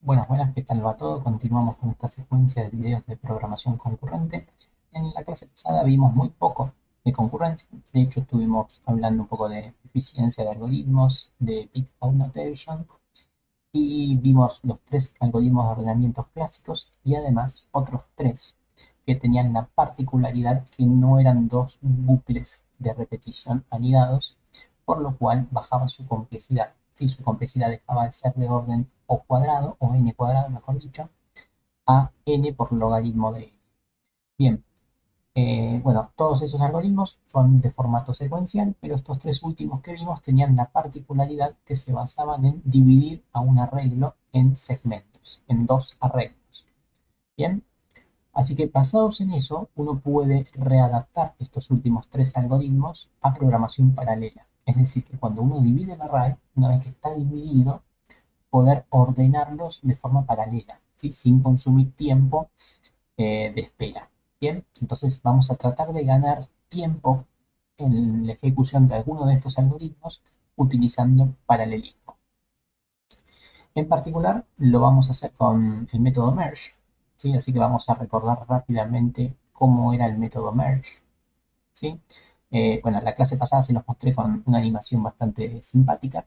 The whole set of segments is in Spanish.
Buenas, ¿qué tal va todo? Continuamos con esta secuencia de videos de programación concurrente. En la clase pasada vimos muy poco de concurrencia. De hecho, estuvimos hablando un poco de eficiencia de algoritmos, de Big Notation, y vimos los tres algoritmos de ordenamientos clásicos y además otros tres que tenían la particularidad que no eran dos bucles de repetición anidados, por lo cual bajaba su complejidad. ¿Sí? Su complejidad dejaba de ser de orden o cuadrado, o n cuadrado mejor dicho, a n por logaritmo de n. Bien, bueno, todos esos algoritmos son de formato secuencial, pero estos tres últimos que vimos tenían la particularidad que se basaban en dividir a un arreglo en segmentos, en dos arreglos. Bien, así que basados en eso, uno puede readaptar estos últimos tres algoritmos a programación paralela. Es decir, que cuando uno divide el array, una vez que está dividido, poder ordenarlos de forma paralela, ¿sí? Sin consumir tiempo de espera. Bien, entonces vamos a tratar de ganar tiempo en la ejecución de alguno de estos algoritmos utilizando paralelismo. En particular, lo vamos a hacer con el método merge, ¿sí? Así que vamos a recordar rápidamente cómo era el método merge, ¿sí? Bueno, la clase pasada se los mostré con una animación bastante simpática,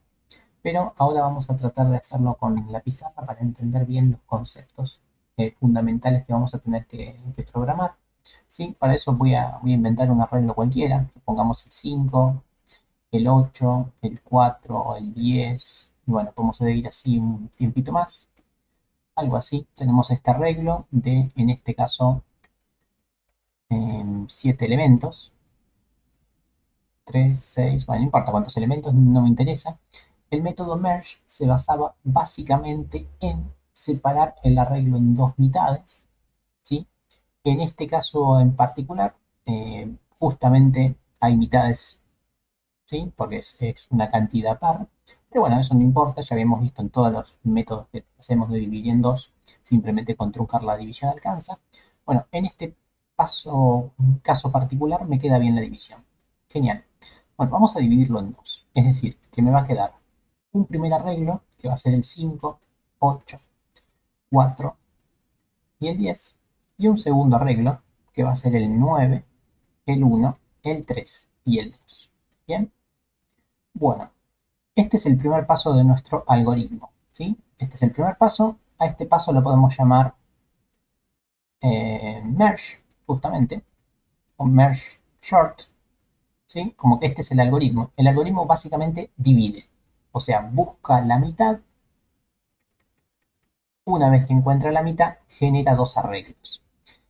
pero ahora vamos a tratar de hacerlo con la pizarra para entender bien los conceptos fundamentales que vamos a tener que programar. ¿Sí? Para eso voy a inventar un arreglo cualquiera, pongamos el 5, el 8, el 4, el 10, y bueno, podemos seguir así un tiempito más, algo así. Tenemos este arreglo de, en este caso, 7 elementos, 3, 6, bueno, no importa cuántos elementos, no me interesa. El método merge se basaba básicamente en separar el arreglo en dos mitades, ¿sí? En este caso en particular, justamente hay mitades, ¿sí? Porque es una cantidad par, pero bueno, eso no importa, ya habíamos visto en todos los métodos que hacemos de dividir en dos, simplemente con truncar la división alcanza. Bueno, en este caso particular me queda bien la división. Genial. Bueno, vamos a dividirlo en dos. Es decir, que me va a quedar un primer arreglo, que va a ser el 5, 8, 4 y el 10. Y un segundo arreglo, que va a ser el 9, el 1, el 3 y el 2. Bien, bueno, este es el primer paso de nuestro algoritmo, ¿sí? Este es el primer paso. A este paso lo podemos llamar merge, justamente, o merge short, ¿sí? Como que este es el algoritmo. El algoritmo básicamente divide, o sea, busca la mitad. Una vez que encuentra la mitad, genera dos arreglos.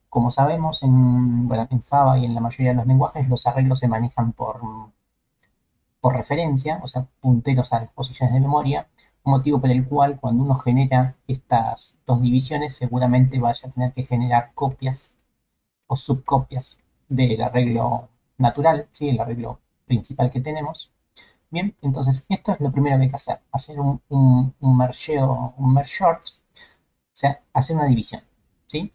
Como sabemos, bueno, en Java y en la mayoría de los lenguajes, los arreglos se manejan por referencia, o sea, punteros a las posiciones de memoria, motivo por el cual cuando uno genera estas dos divisiones, seguramente vaya a tener que generar copias o subcopias del arreglo natural, ¿sí? El arreglo principal que tenemos. Bien, entonces esto es lo primero que hay que hacer un mergeo, un merge short, o sea, hacer una división, ¿sí?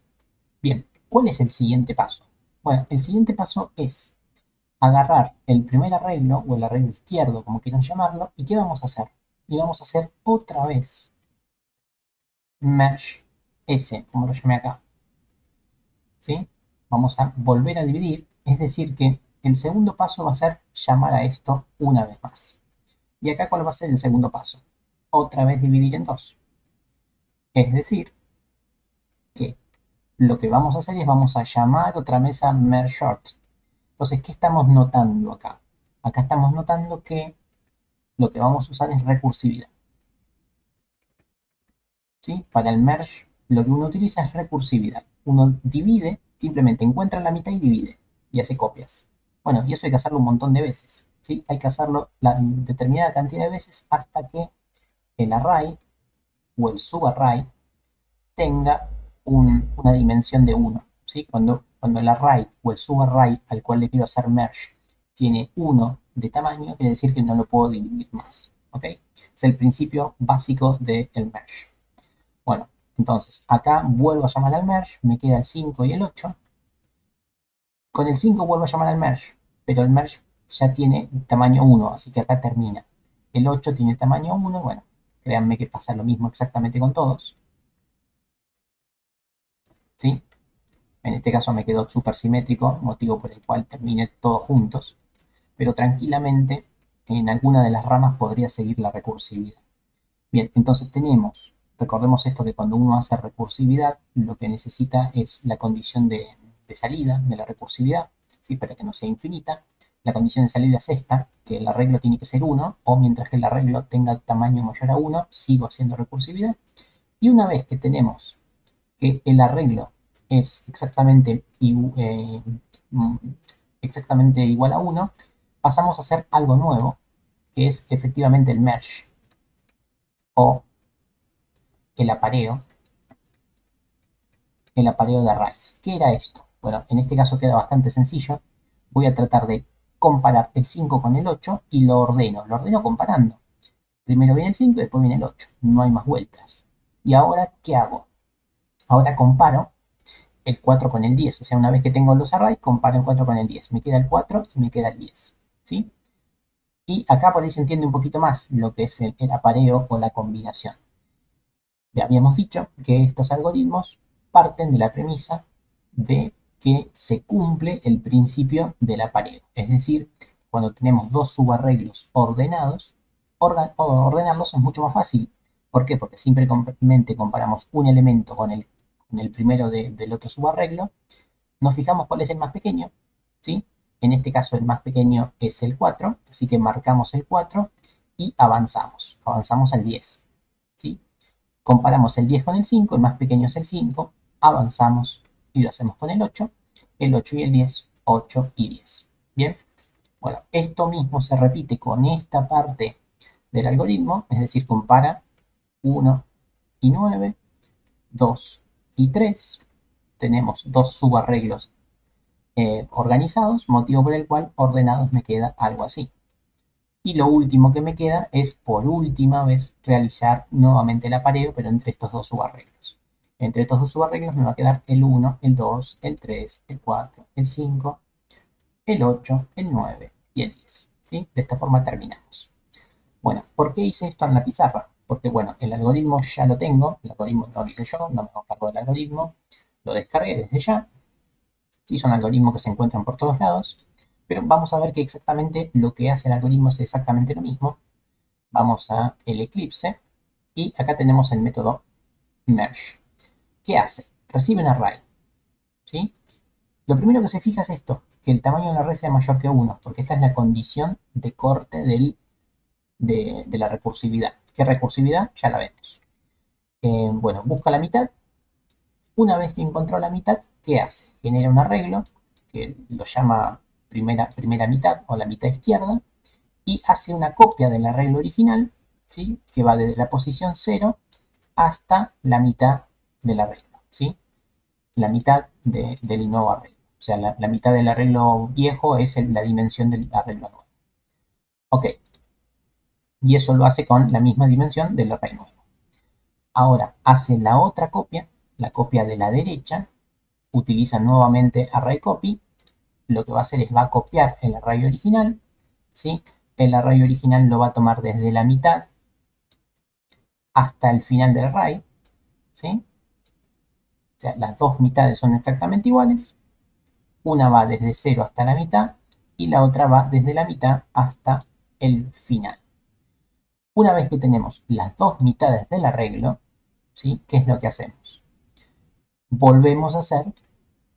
Bien, ¿cuál es el siguiente paso? Bueno, el siguiente paso es agarrar el primer arreglo, o el arreglo izquierdo, como quieran llamarlo, ¿y qué vamos a hacer? Y vamos a hacer otra vez merge S, como lo llamé acá, ¿sí? Vamos a volver a dividir, es decir que el segundo paso va a ser llamar a esto una vez más. ¿Y acá cuál va a ser el segundo paso? Otra vez dividir en dos. Es decir, que lo que vamos a hacer es vamos a llamar otra vez a merge short. Entonces, ¿qué estamos notando acá? Acá estamos notando que lo que vamos a usar es recursividad, ¿sí? Para el merge, lo que uno utiliza es recursividad. Uno divide, simplemente encuentra la mitad y divide, y hace copias. Bueno, y eso hay que hacerlo un montón de veces, ¿sí? Hay que hacerlo la determinada cantidad de veces hasta que el array o el subarray tenga una dimensión de 1, ¿sí? Cuando el array o el subarray al cual le quiero hacer merge tiene 1 de tamaño, quiere decir que no lo puedo dividir más, ¿ok? Es el principio básico del merge. Bueno, entonces acá vuelvo a llamar al merge, me queda el 5 y el 8. Con el 5 vuelvo a llamar al merge, pero el merge ya tiene tamaño 1, así que acá termina. El 8 tiene tamaño 1, bueno, créanme que pasa lo mismo exactamente con todos. ¿sí? En este caso me quedó súper simétrico, motivo por el cual terminé todos juntos, pero tranquilamente en alguna de las ramas podría seguir la recursividad. Bien, entonces recordemos esto que cuando uno hace recursividad, lo que necesita es la condición de salida de la recursividad, ¿sí? Para que no sea infinita. La condición de salida es esta, que el arreglo tiene que ser 1, o mientras que el arreglo tenga tamaño mayor a 1, sigo haciendo recursividad. Y una vez que tenemos que el arreglo es mm, exactamente igual a 1, pasamos a hacer algo nuevo, que es efectivamente el merge o el apareo, de arrays. ¿Qué era esto? Bueno, en este caso queda bastante sencillo. Voy a tratar de comparar el 5 con el 8 y lo ordeno comparando. Primero viene el 5 y después viene el 8. No hay más vueltas. ¿Y ahora qué hago? Ahora comparo el 4 con el 10. O sea, una vez que tengo los arrays, comparo el 4 con el 10. Me queda el 4 y me queda el 10. ¿Sí? Y acá por ahí se entiende un poquito más lo que es el apareo o la combinación. Ya habíamos dicho que estos algoritmos parten de la premisa de que se cumple el principio del apareo. Es decir, cuando tenemos dos subarreglos ordenados, ordenarlos es mucho más fácil. ¿Por qué? Porque simplemente comparamos un elemento con el primero del otro subarreglo, nos fijamos cuál es el más pequeño, ¿sí? En este caso el más pequeño es el 4, así que marcamos el 4 y avanzamos al 10, ¿sí? Comparamos el 10 con el 5, el más pequeño es el 5, avanzamos y lo hacemos con el 8 y el 10, 8 y 10. Bien, bueno, esto mismo se repite con esta parte del algoritmo, es decir, compara 1 y 9, 2 y 3, tenemos dos subarreglos organizados, motivo por el cual ordenados me queda algo así. Y lo último que me queda es por última vez realizar nuevamente el apareo, pero entre estos dos subarreglos. Entre estos dos subarreglos me va a quedar el 1, el 2, el 3, el 4, el 5, el 8, el 9 y el 10. ¿Sí? De esta forma terminamos. Bueno, ¿por qué hice esto en la pizarra? Porque bueno, el algoritmo ya lo tengo, el algoritmo no lo hice yo, no me hago cargo del algoritmo, lo descargué desde ya. Sí, son algoritmos que se encuentran por todos lados, pero vamos a ver que exactamente lo que hace el algoritmo es exactamente lo mismo. Vamos a el Eclipse y acá tenemos el método merge. ¿Qué hace? Recibe un array, ¿sí? Lo primero que se fija es esto, que el tamaño del array sea mayor que 1, porque esta es la condición de corte de la recursividad. ¿Qué recursividad? Ya la vemos. Bueno, busca la mitad. Una vez que encontró la mitad, ¿qué hace? Genera un arreglo, que lo llama primera mitad o la mitad izquierda, y hace una copia del arreglo original, ¿sí? Que va desde la posición 0 hasta la mitad del arreglo, ¿sí? La mitad del nuevo arreglo. O sea, la mitad del arreglo viejo es la dimensión del arreglo nuevo. Ok, y eso lo hace con la misma dimensión del arreglo nuevo. Ahora hace la otra copia, la copia de la derecha, utiliza nuevamente array copy, lo que va a hacer es va a copiar el array original, ¿sí? El array original lo va a tomar desde la mitad hasta el final del array, ¿sí? O sea, las dos mitades son exactamente iguales, una va desde 0 hasta la mitad y la otra va desde la mitad hasta el final. Una vez que tenemos las dos mitades del arreglo, ¿sí? ¿Qué es lo que hacemos? Volvemos a hacer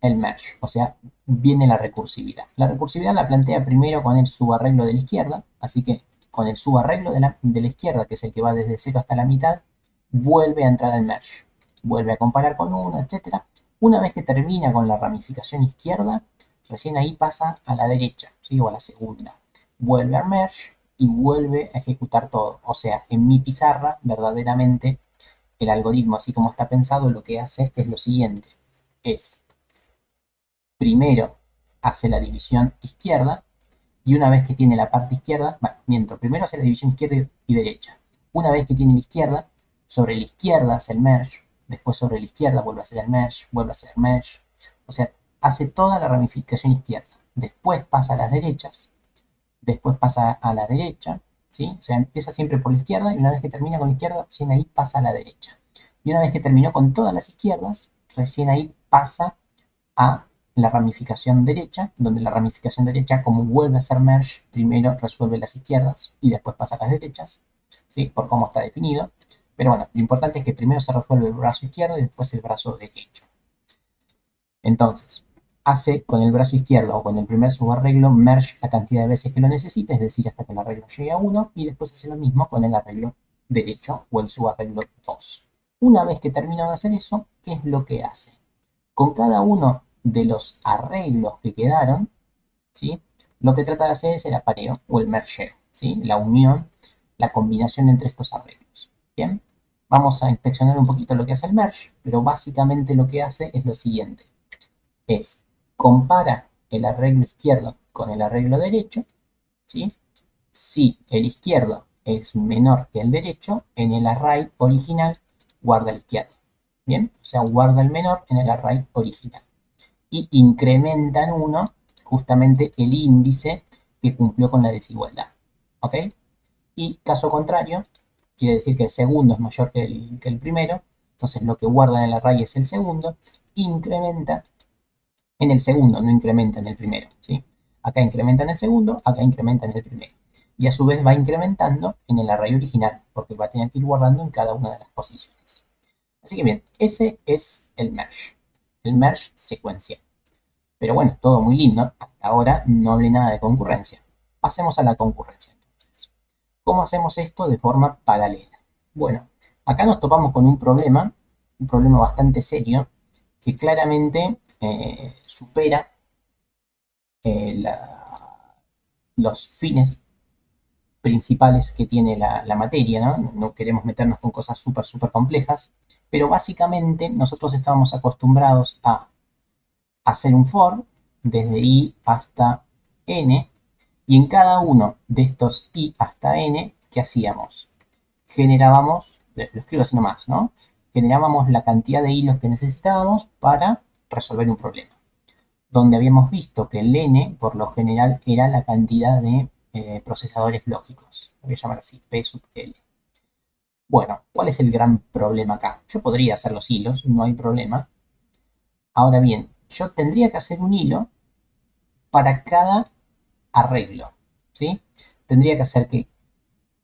el merge, o sea, viene la recursividad. La recursividad la plantea primero con el subarreglo de la izquierda, así que con el subarreglo de la izquierda, que es el que va desde 0 hasta la mitad, vuelve a entrar al merge, vuelve a comparar con 1, etc. Una vez que termina con la ramificación izquierda, recién ahí pasa a la derecha, ¿sí? O a la segunda. Vuelve al merge y vuelve a ejecutar todo. O sea, en mi pizarra, verdaderamente, el algoritmo, así como está pensado, lo que hace es lo siguiente. Es primero hace la división izquierda y una vez que tiene la parte izquierda, bueno, mientras primero hace la división izquierda y derecha. Una vez que tiene la izquierda, sobre la izquierda hace el merge, después sobre la izquierda vuelve a hacer el merge, vuelve a hacer el merge. O sea, hace toda la ramificación izquierda. Después pasa a las derechas, después pasa a la derecha, ¿sí? O sea, empieza siempre por la izquierda y una vez que termina con la izquierda, recién ahí pasa a la derecha. Y una vez que terminó con todas las izquierdas, recién ahí pasa a la ramificación derecha, donde la ramificación derecha, como vuelve a ser merge, primero resuelve las izquierdas y después pasa a las derechas, ¿sí? Por cómo está definido. Pero bueno, lo importante es que primero se resuelve el brazo izquierdo y después el brazo derecho. Entonces, hace con el brazo izquierdo o con el primer subarreglo merge la cantidad de veces que lo necesite, es decir, hasta que el arreglo llegue a 1, y después hace lo mismo con el arreglo derecho o el subarreglo 2. Una vez que termina de hacer eso, ¿qué es lo que hace? Con cada uno de los arreglos que quedaron, ¿sí? Lo que trata de hacer es el apareo o el mergeo, ¿sí? La unión, la combinación entre estos arreglos. Bien, vamos a inspeccionar un poquito lo que hace el merge, pero básicamente lo que hace es lo siguiente. Es compara el arreglo izquierdo con el arreglo derecho, ¿sí? Si el izquierdo es menor que el derecho, en el array original guarda el izquierdo. Bien, o sea, guarda el menor en el array original. Y incrementa en 1 justamente el índice que cumplió con la desigualdad. ¿Ok? Y caso contrario, quiere decir que el segundo es mayor que el primero, entonces lo que guarda en el array es el segundo, incrementa en el segundo, no incrementa en el primero, ¿sí? Acá incrementa en el segundo, acá incrementa en el primero. Y a su vez va incrementando en el array original, porque va a tener que ir guardando en cada una de las posiciones. Así que bien, ese es el merge secuencial. Pero bueno, todo muy lindo. Hasta ahora no hablé nada de concurrencia. Pasemos a la concurrencia entonces. ¿Cómo hacemos esto de forma paralela? Bueno, acá nos topamos con un problema bastante serio, que claramente supera los fines principales que tiene la materia, ¿no? No queremos meternos con cosas súper complejas, pero básicamente nosotros estábamos acostumbrados a hacer un for desde i hasta n, y en cada uno de estos i hasta n, ¿qué hacíamos? Generábamos, lo escribo así nomás, ¿no? Generábamos la cantidad de hilos que necesitábamos para resolver un problema, donde habíamos visto que el n, por lo general, era la cantidad de procesadores lógicos. Lo voy a llamar así, P sub L. Bueno, ¿cuál es el gran problema acá? Yo podría hacer los hilos, no hay problema. Ahora bien, yo tendría que hacer un hilo para cada arreglo, ¿sí? Tendría que hacer que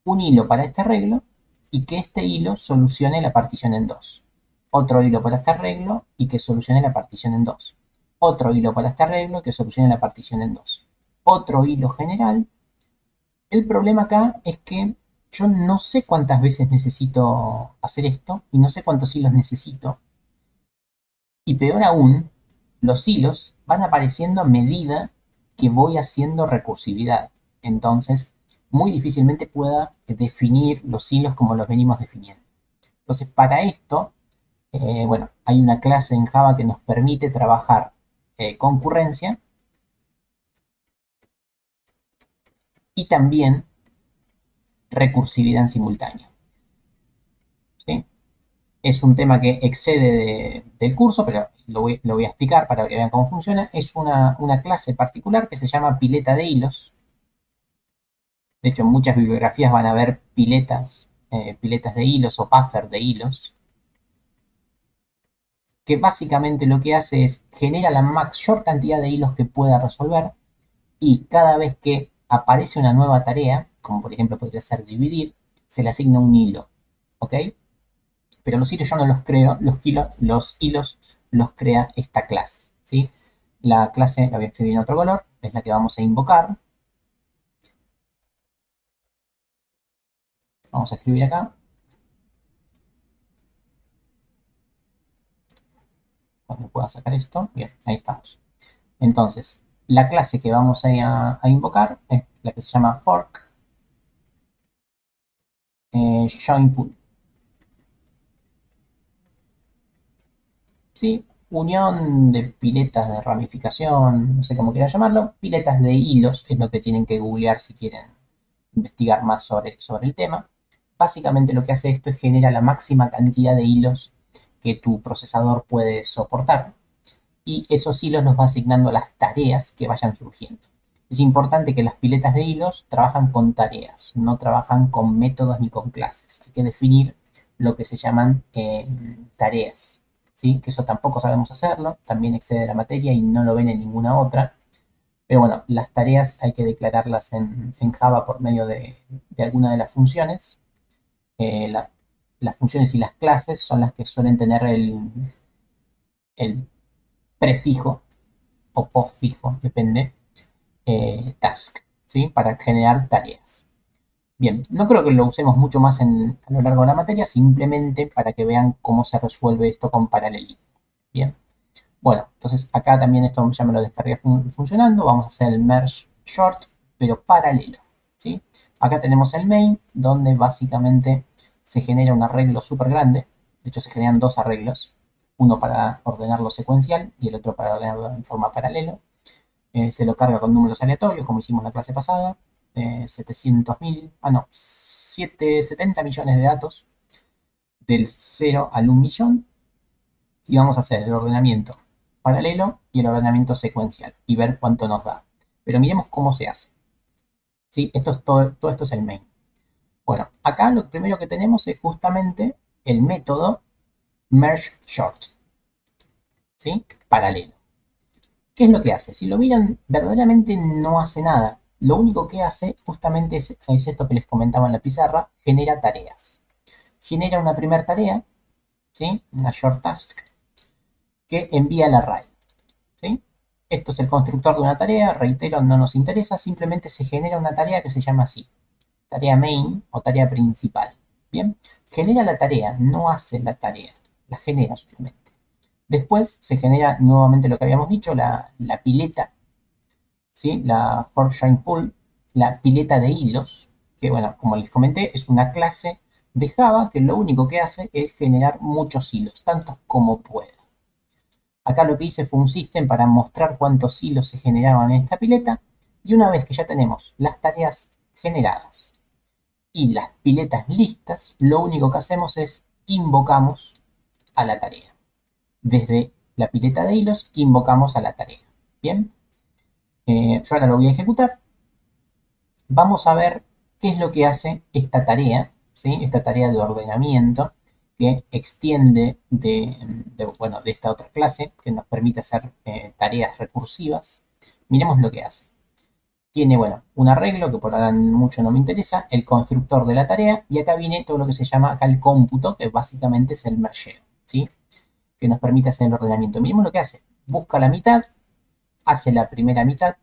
un hilo para este arreglo y que este hilo solucione la partición en dos. Otro hilo para este arreglo y que solucione la partición en dos. Otro hilo para este arreglo que solucione la partición en dos. Otro hilo general. El problema acá es que yo no sé cuántas veces necesito hacer esto y no sé cuántos hilos necesito. Y peor aún, los hilos van apareciendo a medida que voy haciendo recursividad. Entonces, muy difícilmente pueda definir los hilos como los venimos definiendo. Entonces, para esto, bueno, hay una clase en Java que nos permite trabajar concurrencia y también recursividad en simultáneo, ¿sí? Es un tema que excede del curso, pero lo voy a explicar para que vean cómo funciona. Es una clase particular que se llama pileta de hilos. De hecho, en muchas bibliografías van a ver piletas de hilos o buffer de hilos, que básicamente lo que hace es genera la mayor cantidad de hilos que pueda resolver, y cada vez que aparece una nueva tarea, como por ejemplo podría ser dividir, se le asigna un hilo, ¿ok? Pero los hilos yo no los creo, los hilos los crea esta clase, ¿sí? La clase la voy a escribir en otro color, es la que vamos a invocar. Vamos a escribir acá. Cuando pueda sacar esto, bien, ahí estamos. Entonces, la clase que vamos a invocar es la que se llama fork join pool. ¿Sí? Unión de piletas de ramificación, no sé cómo quieran llamarlo, piletas de hilos, es lo que tienen que googlear si quieren investigar más sobre el tema. Básicamente lo que hace esto es genera la máxima cantidad de hilos que tu procesador puede soportar, y esos hilos los va asignando a las tareas que vayan surgiendo. Es importante que las piletas de hilos trabajan con tareas, no trabajan con métodos ni con clases. Hay que definir lo que se llaman tareas, ¿sí? Que eso tampoco sabemos hacerlo, también excede la materia y no lo ven en ninguna otra. Pero bueno, las tareas hay que declararlas en Java por medio de alguna de las funciones. Eh, la- las funciones y las clases son las que suelen tener el prefijo o postfijo, depende, task, ¿sí? Para generar tareas. Bien, no creo que lo usemos mucho más a lo largo de la materia, simplemente para que vean cómo se resuelve esto con paralelismo. Bien, bueno, entonces acá también esto ya me lo descargué funcionando. Vamos a hacer el merge short, pero paralelo, ¿sí? Acá tenemos el main, donde básicamente se genera un arreglo súper grande. De hecho, se generan dos arreglos, uno para ordenarlo secuencial y el otro para ordenarlo en forma paralelo. Se lo carga con números aleatorios, como hicimos en la clase pasada. 700.000, no, 70 millones de datos, del 0 al 1 millón, y vamos a hacer el ordenamiento paralelo y el ordenamiento secuencial y ver cuánto nos da. Pero miremos cómo se hace. ¿Sí? Esto es todo esto es el main. Bueno, acá lo primero que tenemos es justamente el método merge short, ¿sí? Paralelo. ¿Qué es lo que hace? Si lo miran, verdaderamente no hace nada. Lo único que hace justamente es esto que les comentaba en la pizarra, genera tareas. Genera una primera tarea, ¿sí? Una short task, que envía al array, ¿sí? Esto es el constructor de una tarea, reitero, no nos interesa, simplemente se genera una tarea que se llama así, tarea main o tarea principal. Bien, genera la tarea, no hace la tarea, la genera solamente. Después se genera nuevamente lo que habíamos dicho, la pileta, ¿sí? La Fortune Pool, la pileta de hilos, que bueno, como les comenté, es una clase de Java que lo único que hace es generar muchos hilos, tantos como pueda. Acá lo que hice fue un system para mostrar cuántos hilos se generaban en esta pileta, y una vez que ya tenemos las tareas generadas y las piletas listas, lo único que hacemos es invocamos a la tarea. Desde la pileta de hilos invocamos a la tarea. Bien, yo ahora lo voy a ejecutar. Vamos a ver qué es lo que hace esta tarea, ¿sí? Esta tarea de ordenamiento que extiende bueno, de esta otra clase que nos permite hacer tareas recursivas. Miremos lo que hace. Tiene, bueno, un arreglo que por ahora mucho no me interesa, el constructor de la tarea, y acá viene todo lo que se llama acá el cómputo, que básicamente es el mergeo, ¿sí? Que nos permite hacer el ordenamiento. Miremos lo que hace. Busca la mitad, hace la primera mitad,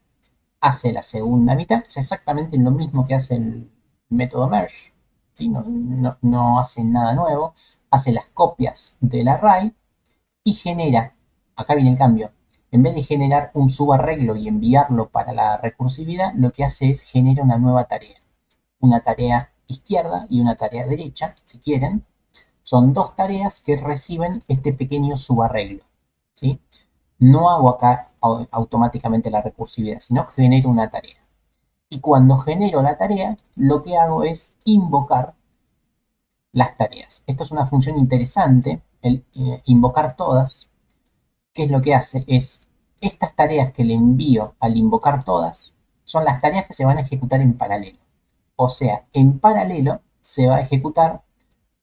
hace la segunda mitad, es exactamente lo mismo que hace el método merge, ¿sí? No hace nada nuevo, hace las copias del array y genera, acá viene el cambio, en vez de generar un subarreglo y enviarlo para la recursividad, lo que hace es genera una tarea izquierda y una tarea derecha, si quieren. Son dos tareas que reciben este pequeño subarreglo, ¿sí? No hago acá automáticamente la recursividad, sino genero una tarea. Y cuando genero la tarea, lo que hago es invocar las tareas. Esto es una función interesante, el invocar todas. ¿Qué es lo que hace? Es estas tareas que le envío al invocar todas, son las tareas que se van a ejecutar en paralelo. O sea, en paralelo se va a ejecutar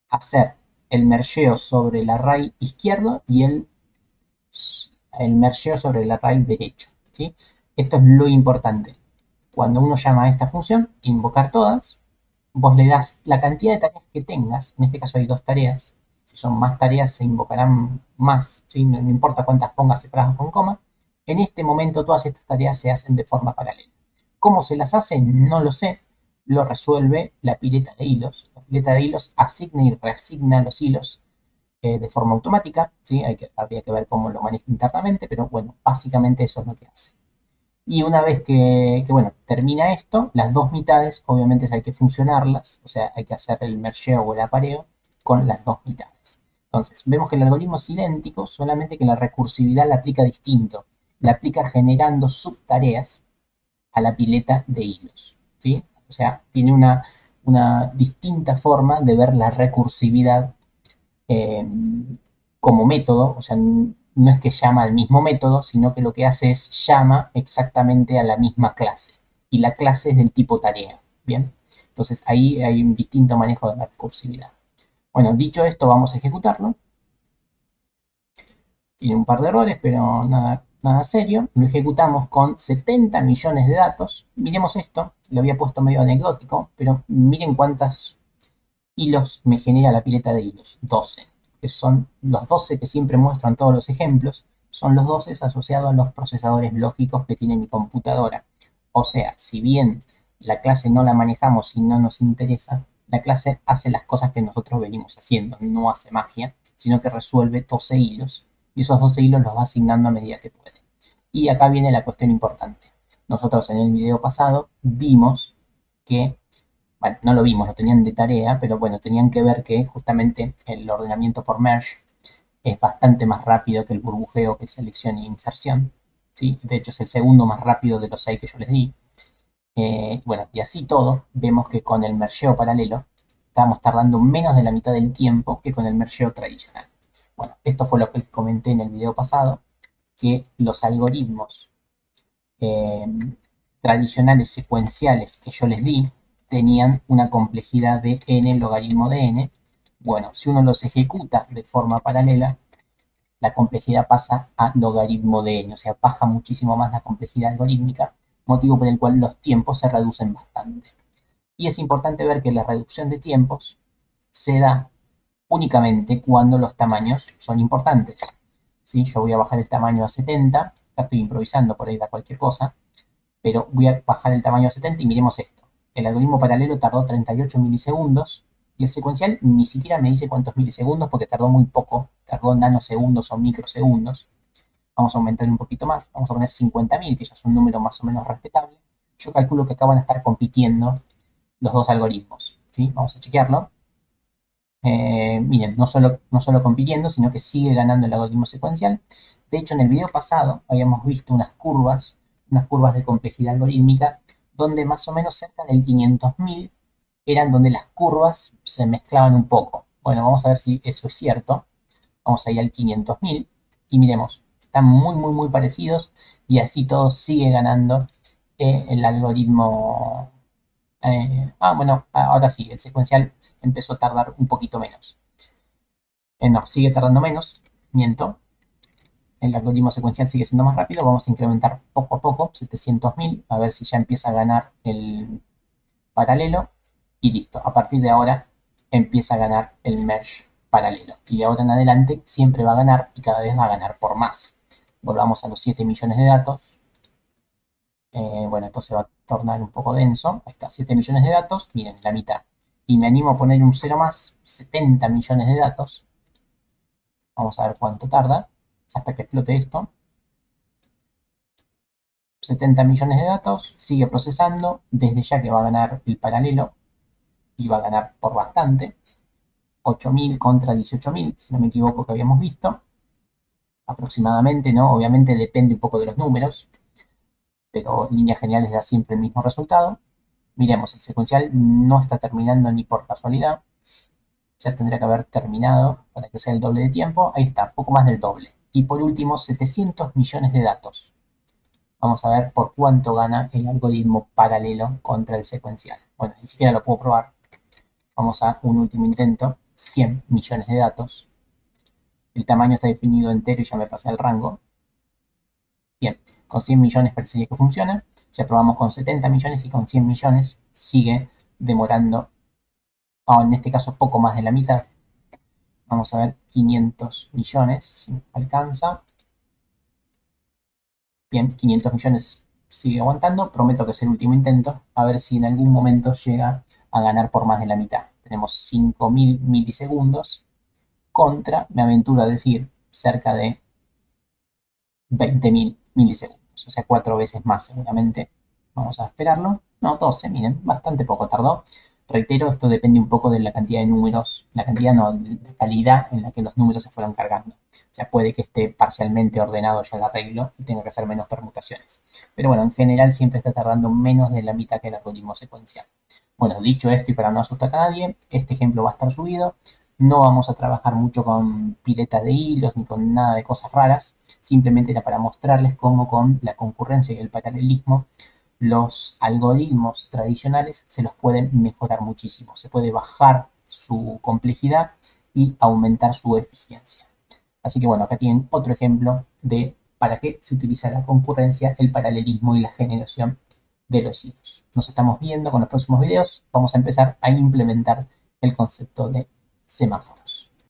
hacer el mergeo sobre el array izquierdo y el mergeo sobre el array derecho, ¿sí? Esto es lo importante. Cuando uno llama a esta función, invocar todas, vos le das la cantidad de tareas que tengas, en este caso hay dos tareas, si son más tareas se invocarán más, ¿sí? No importa cuántas pongas separadas con coma, en este momento todas estas tareas se hacen de forma paralela. ¿Cómo se las hace? No lo sé, lo resuelve la pileta de hilos. La pileta de hilos asigna y reasigna los hilos de forma automática, ¿sí? Habría que ver cómo lo maneja internamente, pero bueno, básicamente eso es lo que hace. Y una vez bueno, termina esto, las dos mitades obviamente hay que funcionarlas, o sea, hay que hacer el mergeo o el apareo con las dos mitades. Entonces, vemos que el algoritmo es idéntico, solamente que la recursividad la aplica distinto. La aplica generando subtareas a la pileta de hilos, ¿sí? O sea, tiene una distinta forma de ver la recursividad eh, como método, o sea, no es que llama al mismo método, sino que lo que hace es llama exactamente a la misma clase. Y la clase es del tipo tarea, ¿bien? Entonces ahí hay un distinto manejo de la recursividad. Bueno, dicho esto, vamos a ejecutarlo. Tiene un par de errores, pero nada serio. Lo ejecutamos con 70 millones de datos. Miremos esto, lo había puesto medio anecdótico, pero miren cuántos hilos me genera la pileta de hilos. 12, que son los 12 que siempre muestran todos los ejemplos. Son los 12 asociados a los procesadores lógicos que tiene mi computadora. O sea, si bien la clase no la manejamos y no nos interesa, la clase hace las cosas que nosotros venimos haciendo, no hace magia, sino que resuelve 12 hilos y esos 12 hilos los va asignando a medida que puede. Y acá viene la cuestión importante. Nosotros en el video pasado vimos que, bueno, no lo vimos, lo tenían de tarea, pero bueno, tenían que ver que justamente el ordenamiento por merge es bastante más rápido que el burbujeo, que es selección e inserción. ¿Sí? De hecho es el segundo más rápido de los 6 que yo les di. Bueno, y así todo, vemos que con el mergeo paralelo estamos tardando menos de la mitad del tiempo que con el mergeo tradicional. Bueno, esto fue lo que les comenté en el video pasado, que los algoritmos eh, tradicionales secuenciales que yo les di tenían una complejidad de n logaritmo de n. Bueno, si uno los ejecuta de forma paralela, la complejidad pasa a logaritmo de n, o sea, baja muchísimo más la complejidad algorítmica, motivo por el cual los tiempos se reducen bastante. Y es importante ver que la reducción de tiempos se da únicamente cuando los tamaños son importantes. ¿Sí? Yo voy a bajar el tamaño a 70, acá estoy improvisando, por ahí da cualquier cosa, pero voy a bajar el tamaño a 70 y miremos esto. El algoritmo paralelo tardó 38 milisegundos y el secuencial ni siquiera me dice cuántos milisegundos porque tardó muy poco, tardó nanosegundos o microsegundos. Vamos a aumentar un poquito más, vamos a poner 50.000, que ya es un número más o menos respetable. Yo calculo que acá van a estar compitiendo los dos algoritmos. ¿Sí? Vamos a chequearlo. Miren, no solo compitiendo, sino que sigue ganando el algoritmo secuencial. De hecho, en el video pasado habíamos visto unas curvas de complejidad algorítmica, donde más o menos cerca del 500.000 eran donde las curvas se mezclaban un poco. Bueno, vamos a ver si eso es cierto. Vamos a ir al 500.000 y miremos, están muy parecidos y así todo sigue ganando el algoritmo. Bueno, ahora sí, el secuencial empezó a tardar un poquito menos. No, sigue tardando menos, miento. El algoritmo secuencial sigue siendo más rápido. Vamos a incrementar poco a poco, 700.000, a ver si ya empieza a ganar el paralelo. Y listo, a partir de ahora empieza a ganar el merge paralelo. Y de ahora en adelante siempre va a ganar y cada vez va a ganar por más. Volvamos a los 7 millones de datos. Bueno, esto se va a tornar un poco denso. Ahí está, 7 millones de datos, miren, la mitad. Y me animo a poner un 0 más, 70 millones de datos. Vamos a ver cuánto tarda hasta que explote esto. 70 millones de datos, sigue procesando, desde ya que va a ganar el paralelo, y va a ganar por bastante. 8.000 contra 18.000, si no me equivoco, que habíamos visto. Aproximadamente, ¿no? Obviamente depende un poco de los números, pero en líneas generales da siempre el mismo resultado. Miremos, el secuencial no está terminando ni por casualidad. Ya tendría que haber terminado para que sea el doble de tiempo. Ahí está, poco más del doble. Y por último, 700 millones de datos. Vamos a ver por cuánto gana el algoritmo paralelo contra el secuencial. Bueno, ni siquiera lo puedo probar. Vamos a un último intento. 100 millones de datos. El tamaño está definido entero y ya me pasé el rango. Bien, con 100 millones parecería que funciona. Ya probamos con 70 millones y con 100 millones sigue demorando, en este caso poco más de la mitad. Vamos a ver 500 millones, si alcanza. Bien, 500 millones sigue aguantando. Prometo que es el último intento. A ver si en algún momento llega a ganar por más de la mitad. Tenemos 5.000 milisegundos contra, me aventuro a decir, cerca de 20.000 milisegundos. O sea, 4 veces más seguramente. Vamos a esperarlo. No, 12, miren, bastante poco tardó. Reitero, esto depende un poco de la cantidad de números, la cantidad no, de la calidad en la que los números se fueron cargando. Ya puede que esté parcialmente ordenado ya el arreglo y tenga que hacer menos permutaciones. Pero bueno, en general siempre está tardando menos de la mitad que el algoritmo secuencial. Bueno, dicho esto y para no asustar a nadie, este ejemplo va a estar subido. No vamos a trabajar mucho con piletas de hilos ni con nada de cosas raras. Simplemente era para mostrarles cómo con la concurrencia y el paralelismo los algoritmos tradicionales se los pueden mejorar muchísimo. Se puede bajar su complejidad y aumentar su eficiencia. Así que bueno, acá tienen otro ejemplo de para qué se utiliza la concurrencia, el paralelismo y la generación de los hilos. Nos estamos viendo con los próximos videos. Vamos a empezar a implementar el concepto de semáforos.